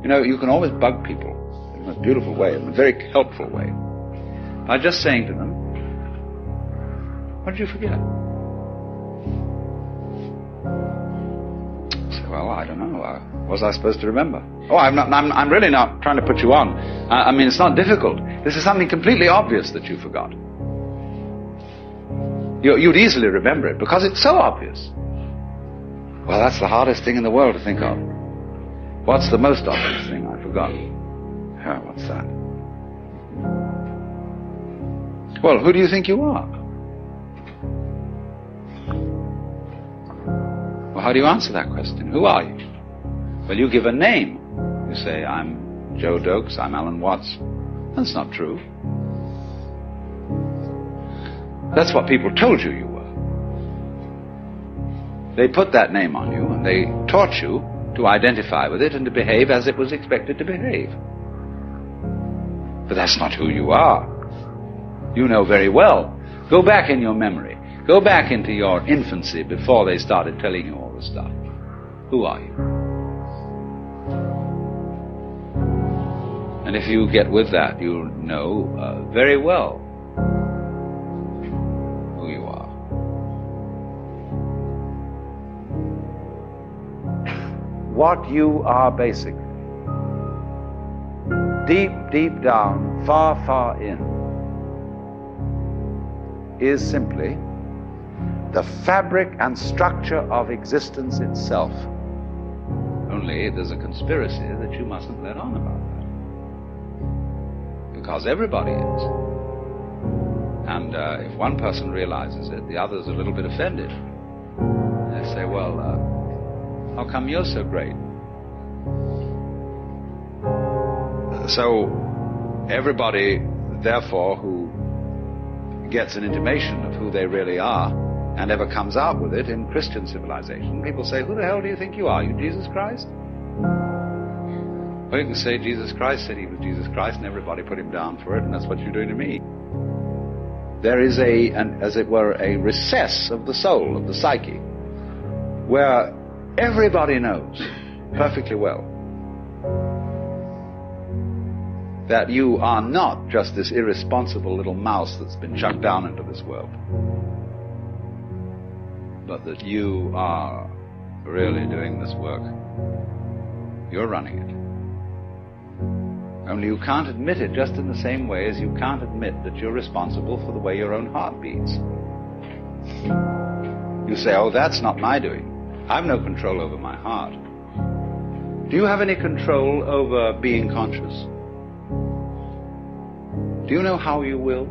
You know, you can always bug people in a beautiful way, in a very helpful way, by just saying to them, what did you forget? Say, well, I don't know. What was I supposed to remember? Oh, I'm really not trying to put you on. I mean, it's not difficult. This is something completely obvious that you forgot. You'd easily remember it because it's so obvious. Well, that's the hardest thing in the world to think of. What's the most obvious thing I forgot? What's that? Well, who do you think you are? Well, how do you answer that question? Who are you? Well, you give a name. You say, I'm Joe Dokes, I'm Alan Watts. That's not true. That's what people told you you were. They put that name on you, and they taught you to identify with it and to behave as it was expected to behave. But that's not who you are. You know very well. Go back in your memory. Go back into your infancy before they started telling you all this stuff. Who are you? And if you get with that, you'll know very well who you are. What you are basically, deep, deep down, far, far in, is simply the fabric and structure of existence itself. Only there's a conspiracy that you mustn't let on about that. Because everybody is. And if one person realizes it, the other's a little bit offended. They say, well, how come you're so great? So everybody, therefore, who gets an intimation of who they really are and ever comes out with it in Christian civilization, people say, who the hell do you think you are? You Jesus Christ? Well, you can say Jesus Christ said he was Jesus Christ and everybody put him down for it, and that's what you're doing to me. There is as it were, a recess of the soul, of the psyche, where everybody knows perfectly well that you are not just this irresponsible little mouse that's been chucked down into this world, but that you are really doing this work. You're running it. Only you can't admit it just in the same way as you can't admit that you're responsible for the way your own heart beats. You say, oh, that's not my doing. I've no control over my heart. Do you have any control over being conscious? Do you know how you will?